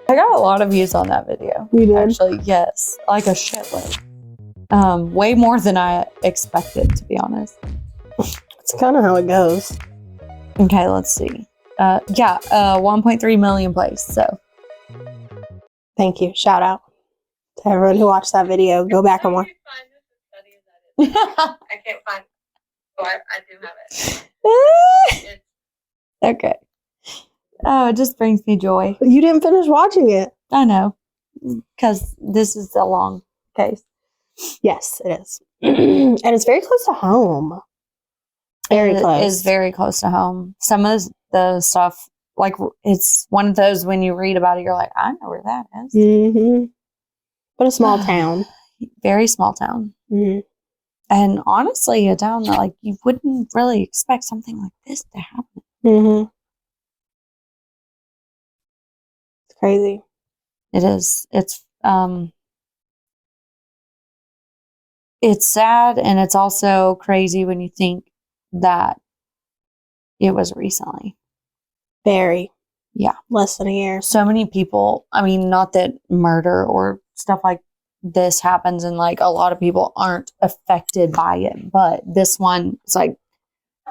I got a lot of views on that video. You did? Actually, yes. Like a shitload. Way more than I expected, to be honest. It's kind of how it goes. Okay, let's see. 1.3 million plays, so. Thank you. Shout out to everyone who watched that video. Go back and watch. I can't find it. Oh, I do have it. Okay. Oh, it just brings me joy. You didn't finish watching it. I know. Because this is a long case. Yes, it is. And it's very close to home. Very close. It is very close to home. Some of the stuff, like, it's one of those when you read about it, you're like, I know where that is. Mm-hmm. But a small town. Very small town. Mm-hmm. And honestly, a town that, like, you wouldn't really expect something like this to happen. Mm-hmm. It's crazy. It is. It's sad, and it's also crazy when you think that it was recently. Very. Yeah. Less than a year. So many people, I mean, not that murder or stuff like this happens and like a lot of people aren't affected by it, but this one, it's like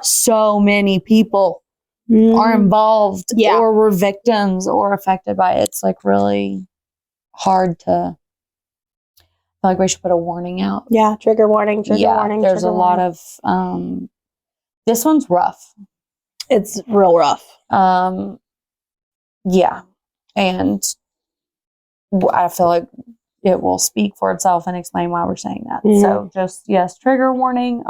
so many people are involved or were victims or affected by it. It's like really hard to, I feel like we should put a warning out. Yeah, trigger warning, warning. There's a lot of, this one's rough. It's real rough. Yeah. And I feel like it will speak for itself and explain why we're saying that. Mm-hmm. So just, yes, trigger warning.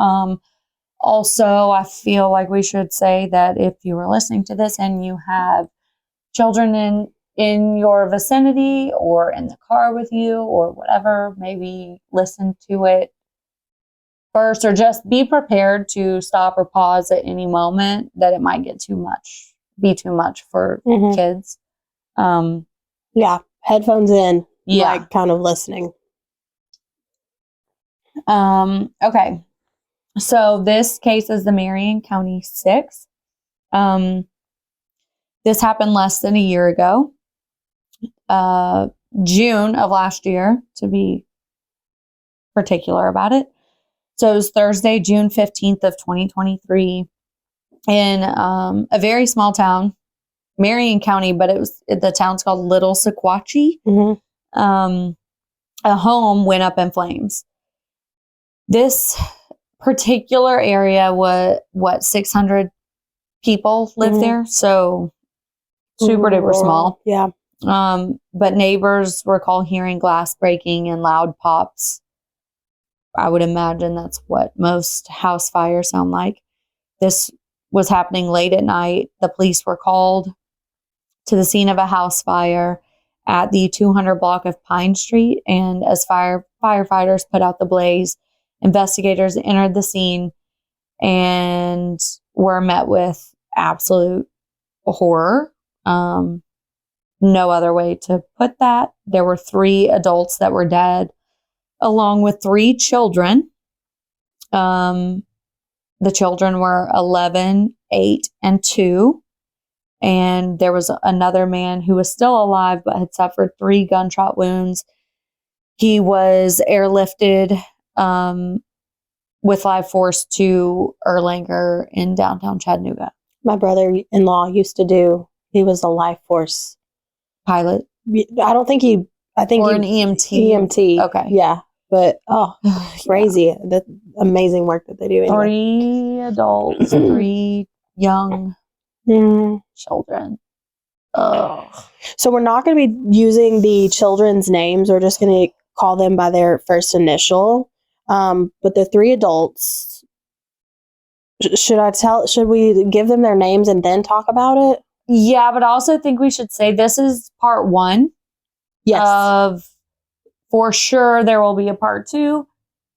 Also, I feel like we should say that if you were listening to this and you have children in your vicinity or in the car with you or whatever, maybe listen to it first or just be prepared to stop or pause at any moment that it might be too much for kids. Yeah, headphones in. Yeah. Like kind of listening. Okay. So this case is the Marion County Six. This happened less than a year ago. June of last year, to be particular about it. So it was Thursday, June 15th of 2023 in a very small town, Marion County, but the town's called Little Sequatchie. Mm-hmm. A home went up in flames. This particular area, 600 people live there, so super duper small. Yeah. But neighbors recall hearing glass breaking and loud pops. I would imagine that's what most house fires sound like. This was happening late at night. The police were called to the scene of a house fire at the 200 block of Pine Street, and as firefighters put out the blaze, investigators entered the scene and were met with absolute horror. No other way to put that. There were 3 adults that were dead, along with 3 children. The children were 11, 8, and 2. And there was another man who was still alive but had suffered 3 gunshot wounds. He was airlifted with live force to Erlanger in downtown Chattanooga. My brother-in-law used to he was a life force pilot. I think an EMT. EMT. Okay. Yeah. But, crazy. Yeah. The amazing work that they do. Anyway. 3 adults, 3 young children. Ugh. So we're not going to be using the children's names. We're just going to call them by their first initial. But the 3 adults, should we give them their names and then talk about it? Yeah, but I also think we should say this is part 1. Yes. For sure there will be a part 2,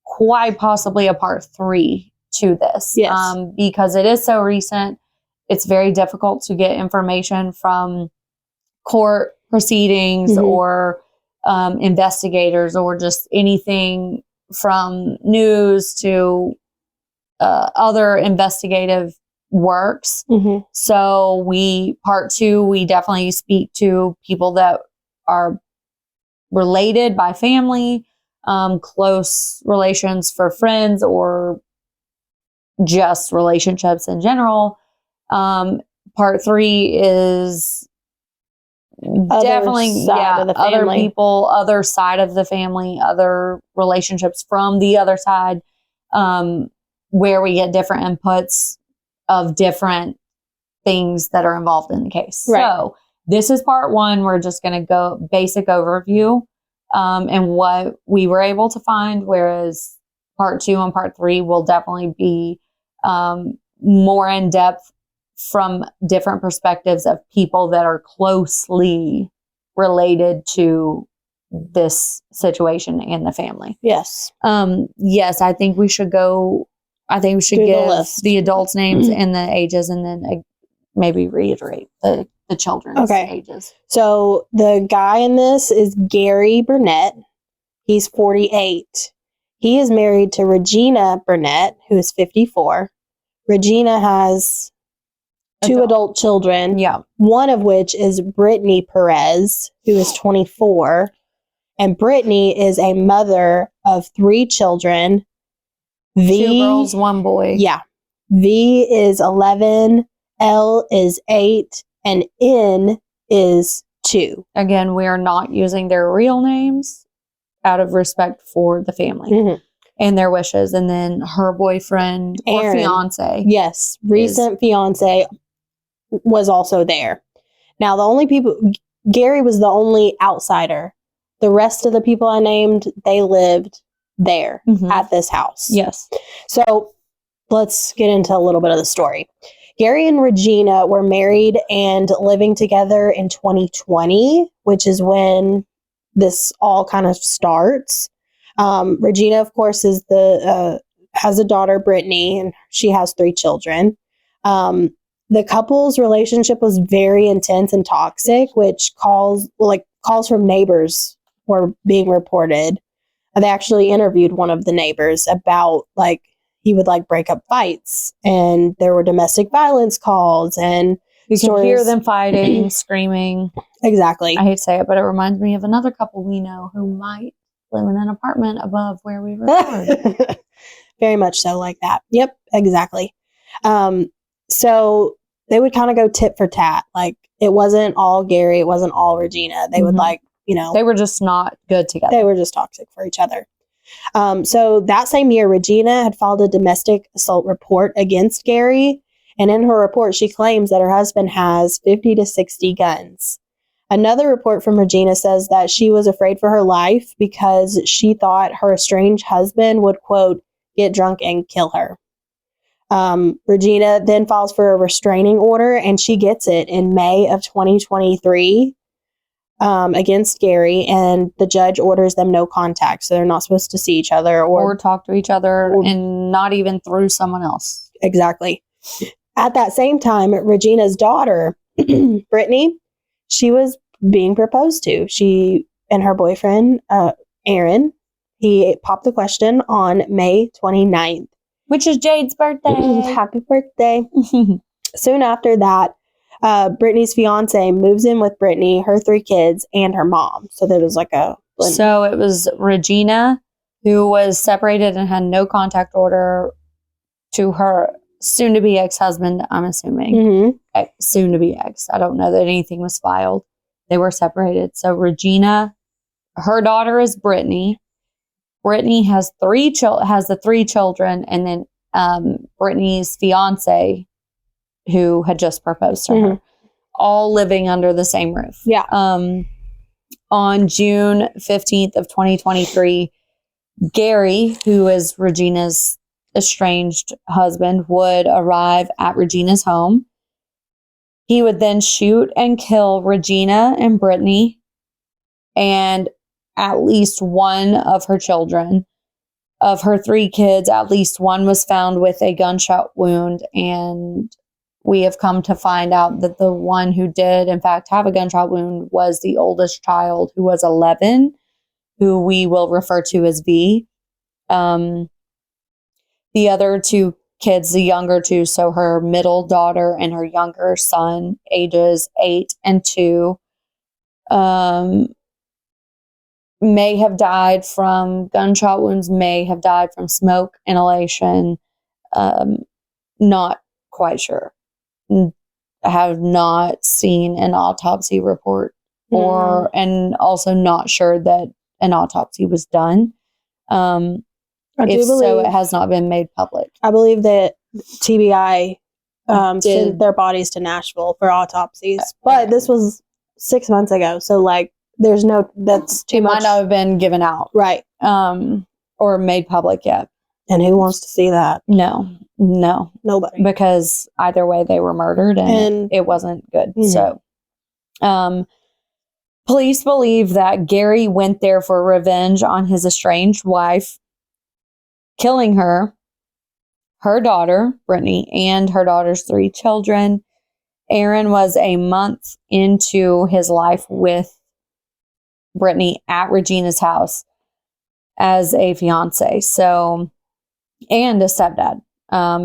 quite possibly a part 3 to this. Yes. Because it is so recent. It's very difficult to get information from court proceedings or investigators or just anything from news to other investigative works. So part 2, we definitely speak to people that are related by family, close relations for friends, or just relationships in general. Part 3 is definitely other people, other side of the family, other relationships from the other side, where we get different inputs of different things that are involved in the case. Right. So this is part 1. We're just going to go basic overview and what we were able to find, whereas part 2 and part 3 will definitely be more in depth from different perspectives of people that are closely related to this situation and the family. Yes. Yes, I think we should give the adults' names and the ages, and then maybe reiterate the children's ages. So the guy in this is Gary Burnett. He's 48. He is married to Regina Burnett, who is 54. Regina has 2 adult children. Yeah. One of which is Brittnee Perez, who is 24. And Brittnee is a mother of 3 children. 2 girls, 1 boy. Yeah. V is 11, L is 8, and N is 2. Again, we are not using their real names out of respect for the family and their wishes. And then her boyfriend or fiance. Yes. Recent fiance was also there. Now, Gary was the only outsider. The rest of the people I named, they lived there at this house. Yes. So let's get into a little bit of the story. Gary and Regina were married and living together in 2020, which is when this all kind of starts. Regina, of course, has a daughter, Brittnee, and she has 3 children. The couple's relationship was very intense and toxic, which calls from neighbors were being reported. They actually interviewed one of the neighbors about he would break up fights, and there were domestic violence calls, and you can hear them fighting, screaming. Exactly. I hate to say it, but it reminds me of another couple we know who might live in an apartment above where we record. Very much so like that. Yep, exactly. So they would kind of go tit for tat. It wasn't all Gary, it wasn't all Regina. They would they were just not good together. They were just toxic for each other. So that same year, Regina had filed a domestic assault report against Gary. And in her report, she claims that her husband has 50 to 60 guns. Another report from Regina says that she was afraid for her life because she thought her estranged husband would, quote, get drunk and kill her. Regina then files for a restraining order, and she gets it in May of 2023 against Gary, and the judge orders them no contact. So they're not supposed to see each other or talk to each other, and not even through someone else. Exactly. At that same time, Regina's daughter, Brittnee, she was being proposed to. She and her boyfriend, Aaron, he popped the question on May 29th. Which is Jade's birthday. Happy birthday. Soon after that, Brittnee's fiance moves in with Brittnee, her 3 kids, and her mom. So there was So it was Regina, who was separated and had no contact order to her soon-to-be ex-husband, I'm assuming. Soon-to-be ex. I don't know that anything was filed. They were separated. So Regina, her daughter is Brittnee. Brittnee has the 3 children, and then Brittnee's fiance, who had just proposed to her, all living under the same roof. Yeah. On June 15th of 2023, Gary, who is Regina's estranged husband, would arrive at Regina's home. He would then shoot and kill Regina and Brittnee and at least one of her children. Of her 3 kids, at least one was found with a gunshot wound, and we have come to find out that the one who did, in fact, have a gunshot wound was the oldest child, who was 11, who we will refer to as V. The other 2 kids, the younger 2, so her middle daughter and her younger son, ages 8 and 2, may have died from gunshot wounds, may have died from smoke inhalation. Not quite sure. I have not seen an autopsy report and also not sure that an autopsy was done. If so, it has not been made public. I believe that TBI sent their bodies to Nashville for autopsies, but this was 6 months ago. So like, that's too much. Might not have been given out. Right. Or made public yet. And who wants to see that? No, Nobody. Because either way they were murdered and it wasn't good. So, police believe that Gary went there for revenge on his estranged wife, killing her daughter, Brittnee, and her daughter's 3 children. Aaron was a month into his life with Brittnee at Regina's house as a fiancé. So, and a stepdad.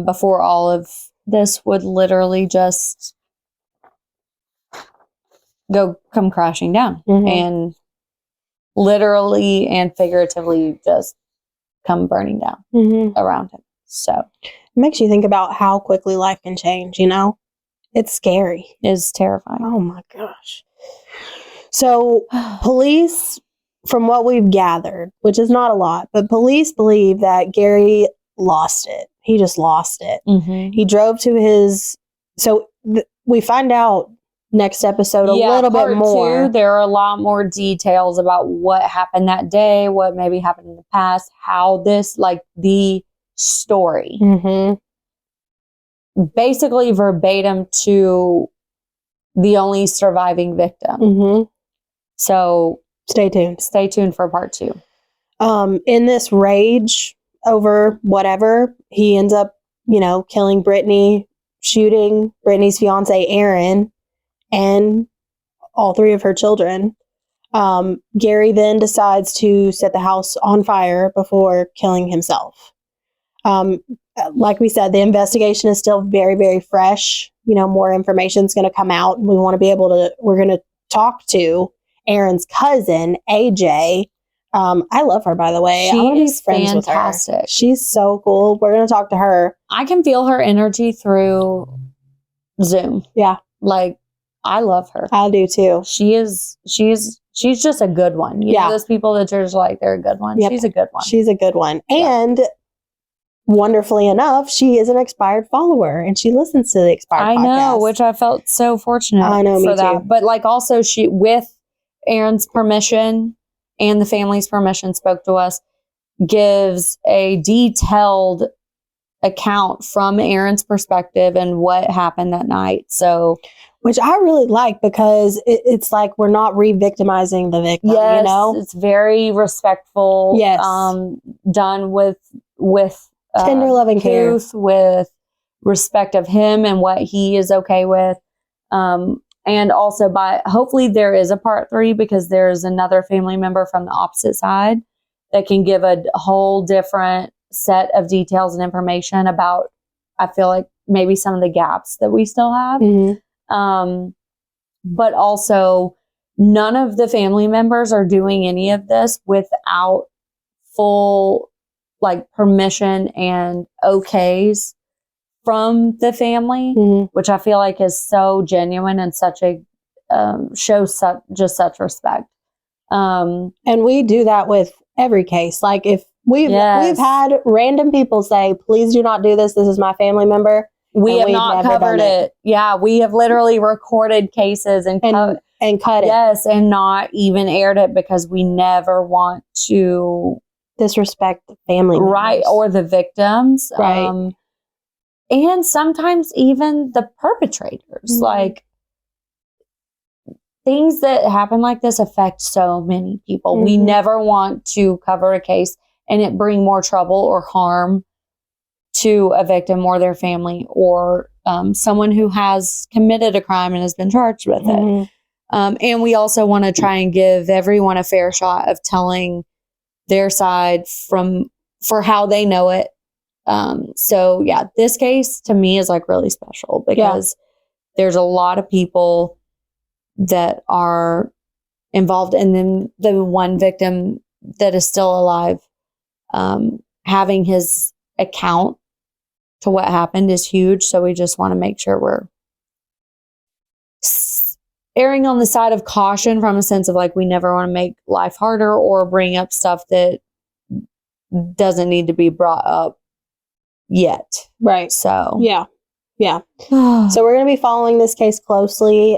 Before all of this would literally just come crashing down and literally and figuratively just come burning down around him. So it makes you think about how quickly life can change, you know? It's scary. It's terrifying. Oh my gosh. So police, from what we've gathered, which is not a lot, but police believe that Gary lost it. He just lost it. He drove to his... So we find out next episode a little bit more. 2, there are a lot more details about what happened that day, what maybe happened in the past, how this, like the story. Basically verbatim to the only surviving victim. So stay tuned for part 2. In this rage over whatever, he ends up, killing Brittnee, shooting Brittnee's fiance Aaron, and all 3 of her children. Gary then decides to set the house on fire before killing himself. Like we said, the investigation is still very, very fresh. More information is going to come out. We're going to talk to Aaron's cousin, AJ. I love her, by the way. I want to be friends fantastic. With her. She's so cool. We're going to talk to her. I can feel her energy through Zoom. Yeah. Like, I love her. I do too. She's just a good one. You know those people that are just like, they're a good one. Yep. She's a good one. She's a good one. And wonderfully enough, she is an expired follower and she listens to the expired podcast. I know, which I felt so fortunate for that. Too. But like also she, with Aaron's permission and the family's permission, spoke to us, gives a detailed account from Aaron's perspective and what happened that night. So, which I really like, because it's like we're not re-victimizing the victim. Yes, it's very respectful. Yes, done with tender, loving care, with respect of him and what he is okay with. And also hopefully there is a part 3, because there's another family member from the opposite side that can give a whole different set of details and information about, I feel like, maybe some of the gaps that we still have. But also none of the family members are doing any of this without full permission and okays from the family, which I feel like is so genuine and such a shows just such respect. And we do that with every case. Like if we've had random people say, please do not do this. This is my family member. We have not covered it. Yeah, we have literally recorded cases and cut it. Yes, and not even aired it, because we never want to disrespect the family members. Right, or the victims. Right. And sometimes even the perpetrators. Like, things that happen like this affect so many people. We never want to cover a case and it bring more trouble or harm to a victim or their family, or someone who has committed a crime and has been charged with it. And we also want to try and give everyone a fair shot of telling their side for how they know it. So yeah, this case to me is like really special, because there's a lot of people that are involved. And then the one victim that is still alive, having his account to what happened is huge. So we just want to make sure we're erring on the side of caution from a sense of like, we never want to make life harder or bring up stuff that doesn't need to be brought up yet. Right. So, Yeah. So we're going to be following this case closely.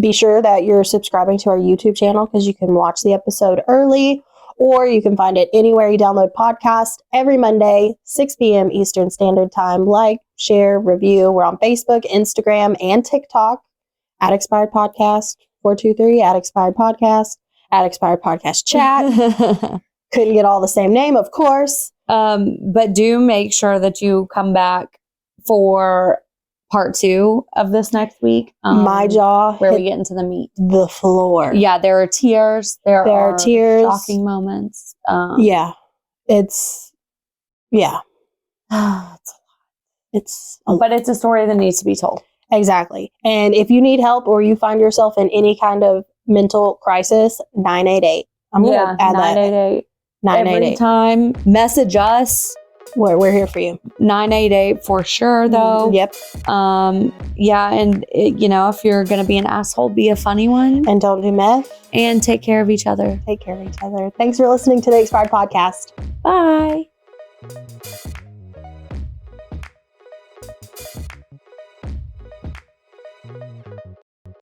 Be sure that you're subscribing to our YouTube channel because you can watch the episode early, or you can find it anywhere you download podcasts every Monday, 6 p.m. Eastern Standard Time. Like, share, review. We're on Facebook, Instagram, and TikTok at Expired Podcast 423 at Expired Podcast at Expired Podcast Chat. Couldn't get all the same name, of course. But do make sure that you come back for part 2 of this next week. My jaw where we hit get into the meat. the floor. Yeah, there are tears. There are tears. Shocking moments. Yeah. It's but it's a story that needs to be told. Exactly. And if you need help or you find yourself in any kind of mental crisis, 988. I'm going to add 988. 988. Every time, message us. We're here for you. 988 for sure, though. Yep. Yeah, and if you're gonna be an asshole, be a funny one, And don't do meth. and take care of each other. Take care of each other. Thanks for listening to the Expired Podcast. Bye.